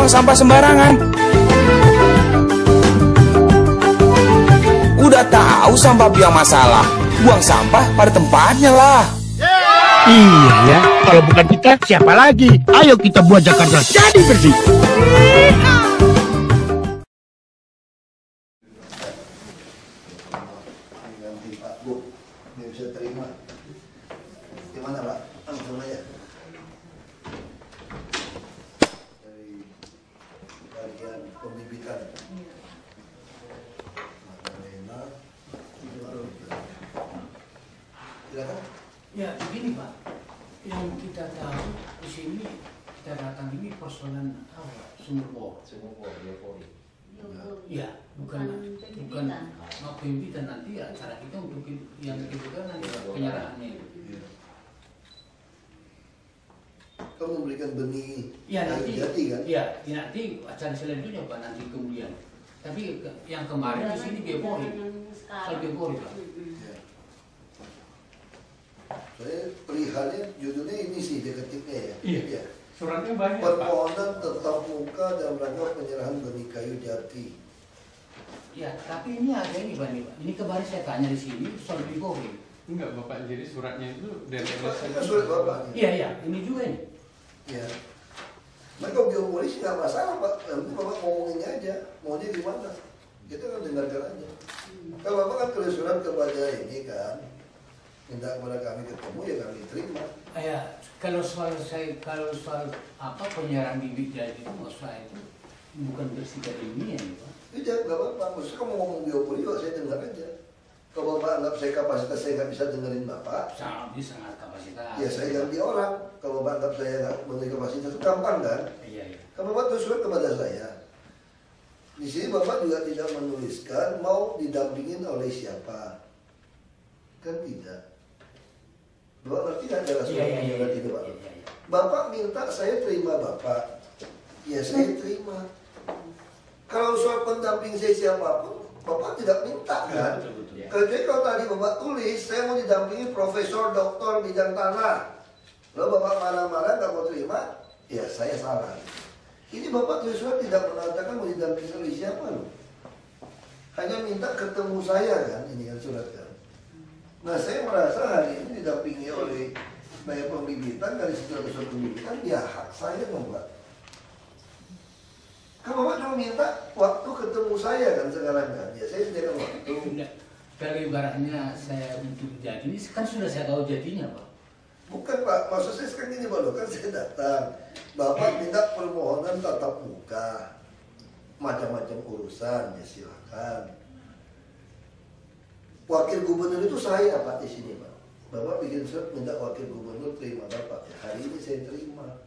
buang sampah sembarangan. Udah tahu sampah biang masalah, buang sampah pada tempatnya lah. Iya ya, kalau bukan kita siapa lagi? Ayo kita buat Jakarta jadi bersih. Bisa terima. Gimana Pak? Langsung aja. Dari bagian pembibitan. Magdalena. Silakan. Ya begini Pak, yang kita tahu di sini kita datang ini persoalan apa? Sumur bor. Ya, bukan pembibitan nanti acara kita untuk yang itu kan nanti penyerahannya. Kamu memberikan benih Ya nanti, jati kan? ya nanti acara selanjutnya Pak nanti kemudian. Tapi yang kemarin di sini biopori, soal biopori Pak. Saya perihalnya judulnya ini sih dia ketiknya ya. Iya. Suratnya banyak. Permohonan tetap muka dalam rangka penyerahan benih kayu jati. Ya, tapi ini ada ini Pak. Ini kemarin saya tanya di sini soal biopori. Enggak Bapak, jadi suratnya itu dari Itu surat Bapak. Iya, ini juga ini. Iya. Mereka biopori sih nggak masalah Pak. Nanti Bapak ngomonginnya aja. Maunya gimana? Kita kan dengarkan aja. Kalau Bapak kan tulis surat kepada ini kan, minta kepada kami ketemu ya kami terima. Ya, kalau soal apa penyerahan bibit jadi itu maksud saya itu bukan bersifat ilmiah ya Pak. Tidak, nggak apa-apa. Maksudnya kamu ngomong biopori juga saya dengar aja. Kalau Bapak anggap saya kapasitas saya nggak bisa dengerin Bapak, Sangat kapasitas. ya saya ganti orang. Kalau Bapak anggap saya nggak memiliki kapasitas itu gampang kan? Iya. Kalau Bapak tulis surat kepada saya, di sini Bapak juga tidak menuliskan mau didampingin oleh siapa, kan tidak. Bapak ngerti kan cara surat penyerahan itu Pak? Iya. Bapak minta saya terima Bapak, ya saya terima. Kalau soal pendamping saya siapapun, Bapak tidak minta kan? Betul, ya. Kecuali kalau tadi Bapak tulis, saya mau didampingi profesor, doktor, bidang tanah. Lalu Bapak marah-marah nggak mau terima, ya saya salah. Ini Bapak tulis surat tidak mengatakan mau didampingi oleh siapa loh. Hanya minta ketemu saya kan, ini kan surat kan. Nah saya merasa hari ini didampingi oleh banyak pembibitan, dari segala usul pembibitan, ya hak saya dong Pak. Kan Bapak cuma minta waktu ketemu saya kan sekarang kan, ya saya sediakan waktu. Kalau ibaratnya saya untuk jadi ini kan sudah saya tahu jadinya Pak. Bukan Pak, maksud saya sekarang gini Pak, kan saya datang, Bapak minta permohonan tatap muka, macam-macam urusan, ya silakan. Wakil gubernur itu saya Pak di sini Pak. Bapak bikin surat minta wakil gubernur terima Bapak, ya hari ini saya terima.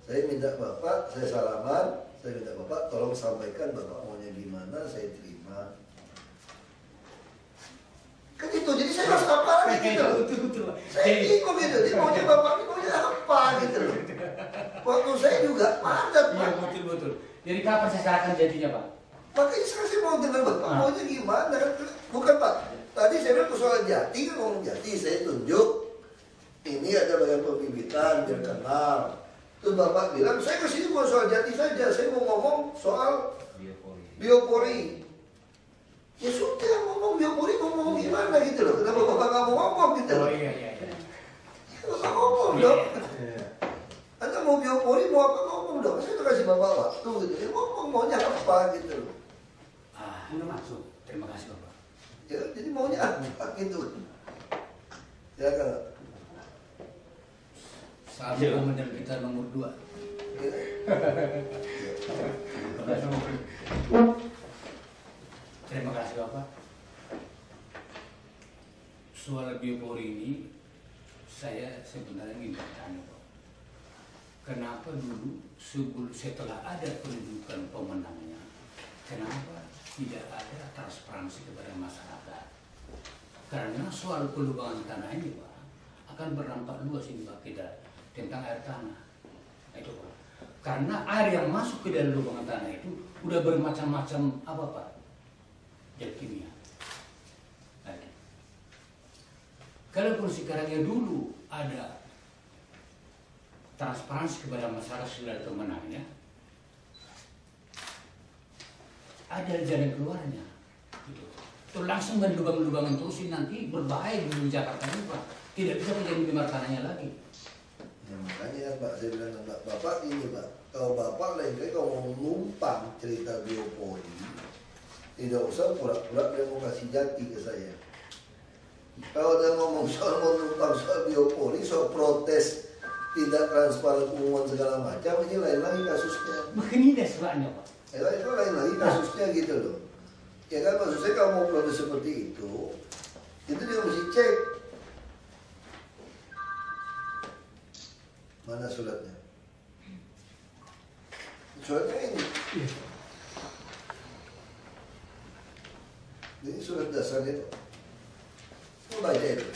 Saya minta Bapak, saya salaman, saya minta Bapak tolong sampaikan Bapak maunya gimana, saya terima. Kan itu, jadi saya harus apa lagi gitu loh. Betul. Saya ikut gitu, jadi maunya Bapak ini maunya apa gitu loh. Waktu saya juga padat Iya Pak. betul. Jadi kapan saya serahkan jadinya Pak? Makanya sekarang saya mau dengar Bapak maunya gimana kan. Bukan Pak, tadi saya bilang persoalan jati kan ngomong jati, saya tunjuk. Ini ada bagian pembibitan, biar kenal. Terus Bapak bilang, saya kesini bukan soal jati saja, saya mau ngomong soal biopori. Ya sudah ngomong biopori, ngomong gimana gitu loh. Kenapa Bapak nggak mau ngomong gitu loh? Oh iya. Ya, Bapak ngomong dong. Anda mau biopori, mau apa ngomong dong. Saya udah kasih Bapak waktu gitu. Ya ngomong maunya apa gitu loh. Udah masuk. Terima kasih Bapak. Ya jadi maunya apa gitu. Ya kan. Saat komandan kita nomor 2. Terima kasih Bapak. Soal biopori ini saya sebenarnya ingin bertanya Pak. Kenapa dulu setelah ada penunjukan pemenangnya, kenapa tidak ada transparansi kepada masyarakat? Karena soal pelubangan tanah ini Pak akan berdampak luas ini Pak tentang air tanah. Itu Pak. Karena air yang masuk ke dalam lubang tanah itu udah bermacam-macam apa Pak? Zat kimia. Kalaupun sekarangnya dulu ada transparansi kepada masyarakat sudah kemenangnya, ada jalan keluarnya. Gitu. Terus langsung lubang-lubangan terusin nanti berbahaya di Jakarta ini Pak. Tidak bisa menjadi primar tanahnya lagi. Ya, makanya kan Pak, saya bilang sama Bapak ini Pak, kalau Bapak lain kali kalau mau numpang cerita biopori, tidak usah pura-pura dia mau kasih jati ke saya. Kalau dia ngomong soal mau numpang soal biopori, soal protes tidak transparan pengumuman segala macam, ini lain lagi kasusnya. Begini deh sebabnya Pak. Itu lain lagi kasusnya gitu loh. Ya kan maksud saya kalau mau protes seperti itu dia mesti cek. Mana suratnya? Suratnya ini. Ini surat dasarnya. Itu baca itu.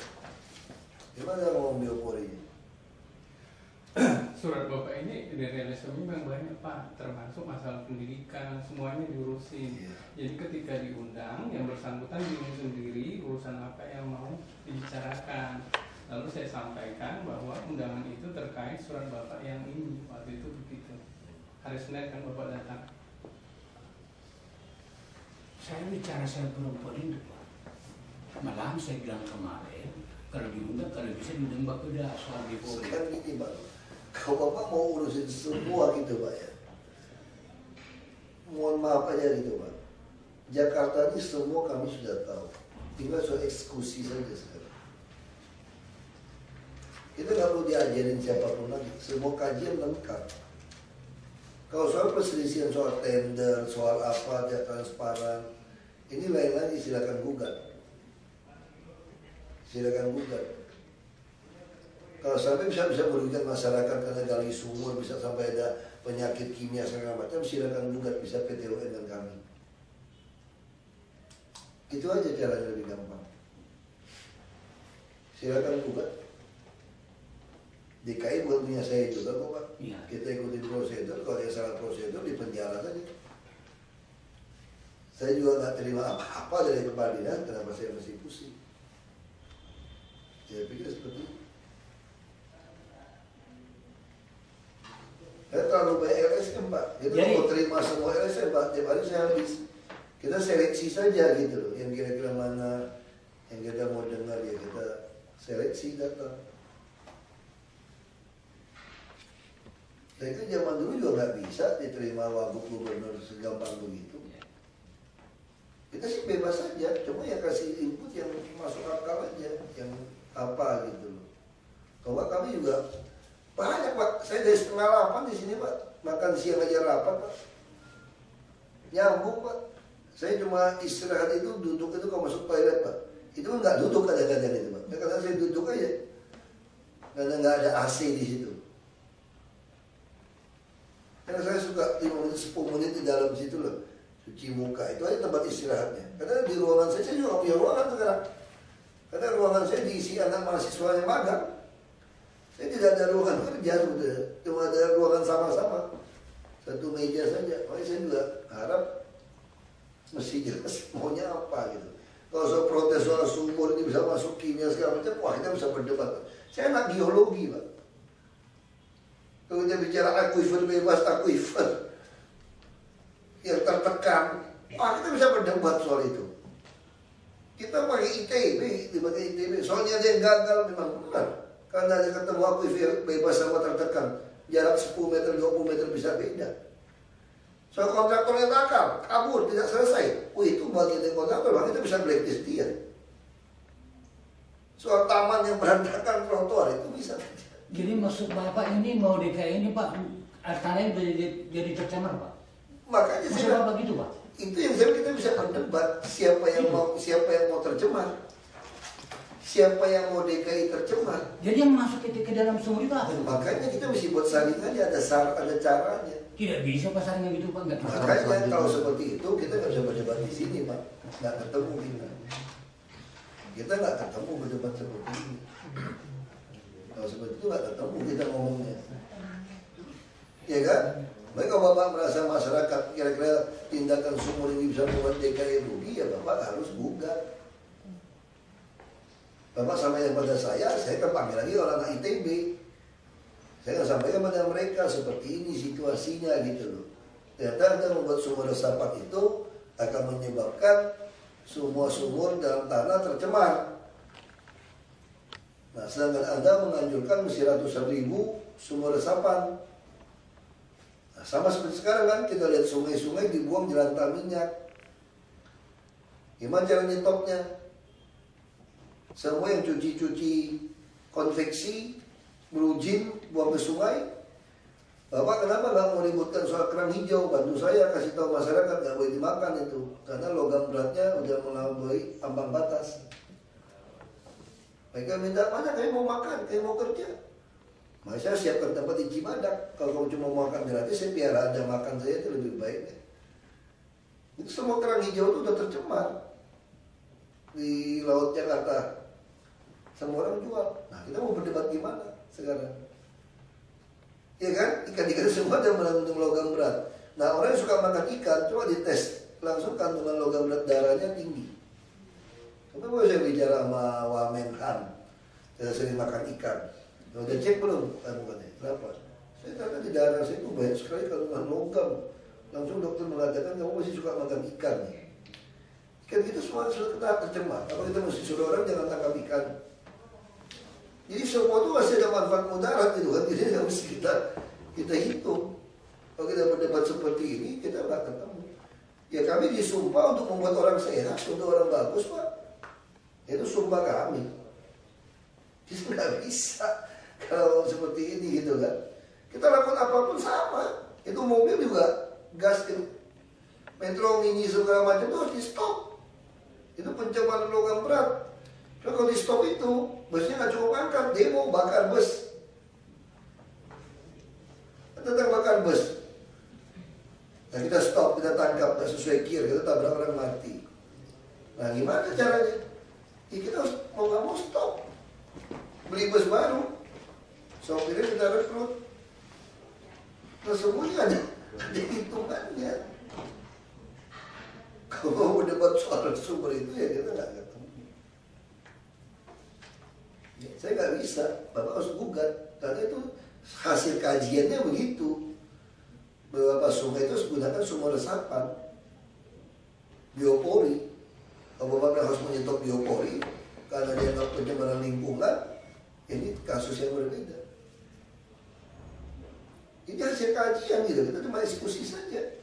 Gimana ngomong biopori? Surat Bapak ini dari LSM memang banyak Pak, termasuk masalah pendidikan, semuanya diurusin. Iya. Jadi ketika diundang, yang bersangkutan bingung sendiri urusan apa yang mau dibicarakan. Lalu saya sampaikan bahwa undangan itu terkait surat Bapak yang ini, waktu itu begitu. Hari Senin kan Bapak datang. Saya bicara saya perempuan itu Pak. Malah saya bilang kemarin, kalau diundang, kalau bisa diundang Bapeda soal biopori. Sekarang gini Pak, kalau Bapak mau urusin semua gitu Pak ya, mohon maaf aja gitu Pak, Jakarta ini semua kami sudah tahu, tinggal soal eksekusi saja sekarang. Kita nggak perlu diajarin siapapun lagi, semua kajian lengkap. Kalau soal perselisihan, soal tender, soal apa, tidak transparan, ini lain lagi, silakan gugat. Silakan gugat. Kalau sampai bisa merugikan masyarakat karena gali sumur, bisa sampai ada penyakit kimia segala macam, silakan gugat, bisa PT UN dan kami. Itu aja caranya lebih gampang. Silakan gugat. DKI bukan punya saya juga kok Pak. Iya. Kita ikutin prosedur, kalau ada salah prosedur di penjara saja. Saya juga nggak terima apa-apa dari kepala dinas, kenapa saya mesti pusing? Saya pikir seperti itu. Saya terlalu banyak LSM Pak. Kita mau terima semua LSM Pak. Tiap hari saya habis. Kita seleksi saja gitu loh. Yang kira-kira mana yang kita mau dengar ya kita seleksi data. Saya itu zaman dulu juga nggak bisa diterima wagub gubernur segampang begitu. Kita sih bebas saja, cuma ya kasih input yang masuk akal aja, yang apa gitu loh. Kalau kami juga banyak Pak, saya dari 7:30 di sini Pak, makan siang aja rapat Pak, nyambung Pak. Saya cuma istirahat itu duduk itu kalau masuk toilet Pak, itu nggak duduk kadang-kadang itu Pak, kadang saya duduk aja, karena nggak ada AC di situ. Karena saya suka 5 menit 10 menit di dalam situ loh, cuci muka itu aja tempat istirahatnya. Karena di ruangan saya juga punya ruangan sekarang. Karena ruangan saya diisi anak mahasiswa yang magang. Saya tidak ada ruangan kerja sebetulnya, cuma ada ruangan sama-sama, satu meja saja. Makanya saya juga harap mesti jelas maunya apa gitu. Kalau soal protes soal sumur ini bisa masuk kimia segala macam, wah kita bisa berdebat. Saya anak geologi Pak. Kalau kita bicara akuifer bebas, akuifer yang tertekan, kita bisa berdebat soal itu. Kita pakai ITB, soalnya dia gagal memang benar. Karena dia ketemu akuifer bebas sama tertekan, jarak 10 meter, 20 meter bisa beda. Soal kontraktor yang nakal, kabur, tidak selesai. Itu bagian dari kontraktor, kita bisa blacklist dia. Soal taman yang berantakan, trotoar, itu bisa. Jadi maksud Bapak ini mau DKI ini Pak, tanahnya jadi tercemar Pak? Makanya maksud saya Bapak gitu Pak? Itu yang saya kita bisa berdebat siapa yang mau tercemar, siapa yang mau DKI tercemar. Jadi yang masuk ke dalam sumur itu apa? Makanya kita mesti buat saring aja, ada caranya. Tidak bisa Pak saringnya gitu Pak, nggak bisa. Makanya kalau seperti itu kita nggak bisa berdebat di sini Pak, nggak ketemu kita nggak ketemu berdebat seperti ini. Kalau seperti itu nggak ketemu kita ngomongnya, ya kan? Baik kalau Bapak merasa masyarakat kira-kira tindakan sumur ini bisa membuat DKI rugi, ya Bapak harus gugat. Bapak sampaikan pada saya akan panggil lagi orang anak ITB. Saya akan sampaikan pada mereka seperti ini situasinya gitu loh. Ternyata Anda membuat sumur resapan itu akan menyebabkan semua sumur dalam tanah tercemar. Nah, sedangkan Anda menganjurkan mesti ratusan ribu sumur resapan. Nah, sama seperti sekarang kan, kita lihat sungai-sungai dibuang jelantah minyak. Gimana cara nyetopnya? Semua yang cuci-cuci konveksi, berujin, buang ke sungai. Bapak kenapa nggak mau ributkan soal kerang hijau? Bantu saya kasih tahu masyarakat nggak boleh dimakan itu, karena logam beratnya udah melampaui ambang batas. Mereka minta, mana kayak mau makan, kayak mau kerja. Maka saya siapkan tempat di Cibadak. Kalau kamu cuma mau makan gratis, saya biar ada makan saya itu lebih baik. Itu semua kerang hijau itu udah tercemar di laut Jakarta. Semua orang jual. Nah, kita mau berdebat gimana sekarang? Ya kan? Ikan-ikan semua ada mengandung logam berat. Nah, orang yang suka makan ikan, coba dites. Langsung kandungan logam berat darahnya tinggi. Kenapa saya bicara sama Wamenhan? Saya sering makan ikan. Udah cek belum? Kenapa? Saya ternyata di darah saya itu banyak sekali kandungan logam. Langsung dokter mengatakan kamu masih suka makan ikan. Ikan kita semua sudah kena tercemar. Apa kita mesti suruh orang jangan tangkap ikan? Jadi semua itu masih ada manfaat mudarat gitu kan. Jadi harus kita hitung. Kalau kita berdebat seperti ini, kita nggak ketemu. Ya kami disumpah untuk membuat orang sehat, untuk orang bagus Pak. Itu sumpah kami. Kita nggak bisa kalau seperti ini gitu kan. Kita lakukan apapun sama. Itu mobil juga gas metro mini segala macam itu harus di stop. Itu pencemaran logam berat. Cuma kalau di stop itu busnya nggak cukup angkat, demo bakar bus. Tentang bakar bus. Nah kita stop, kita tangkap nggak sesuai kir, kita tabrak orang mati. Nah gimana caranya? Ya kita harus mau nggak mau stop. Beli bus baru, sopirnya kita rekrut. Nah semuanya ada hitungannya. Kalau mau berdebat soal sumber itu ya kita nggak ketemu. Ya, saya nggak bisa, Bapak harus gugat. Karena itu hasil kajiannya begitu. Beberapa sungai itu menggunakan sumur resapan, biopori. Kalau Bapak harus menyetok biopori karena dia nggak pencemaran lingkungan, ini kasus yang berbeda. Ini hasil kajian gitu, kita cuma eksekusi saja.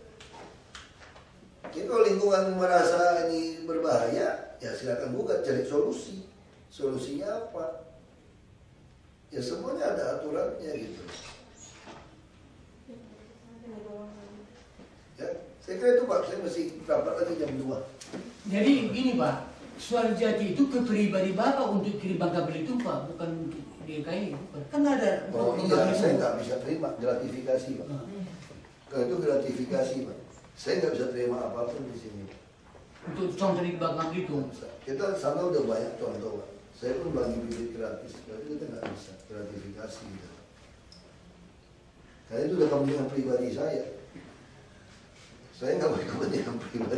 Jadi kalau lingkungan merasa ini berbahaya, ya silakan gugat, cari solusi. Solusinya apa? Ya semuanya ada aturannya gitu. Ya, saya kira itu Pak, saya masih rapat lagi jam 2. Jadi gini Pak, Suarjati itu ke pribadi Bapak untuk kirim Bangka Belitung Pak, bukan untuk DKI. Kan ada. Oh iya, saya nggak bisa terima gratifikasi Pak. Kalau itu gratifikasi Pak. Saya nggak bisa terima apapun di sini. Untuk contoh di Bangka Belitung. Kita sana udah banyak contoh Pak. Saya pun bagi bibit gratis, tapi kita nggak bisa gratifikasi. Gitu. Karena itu udah kepentingan pribadi saya. Saya nggak boleh kepentingan pribadi.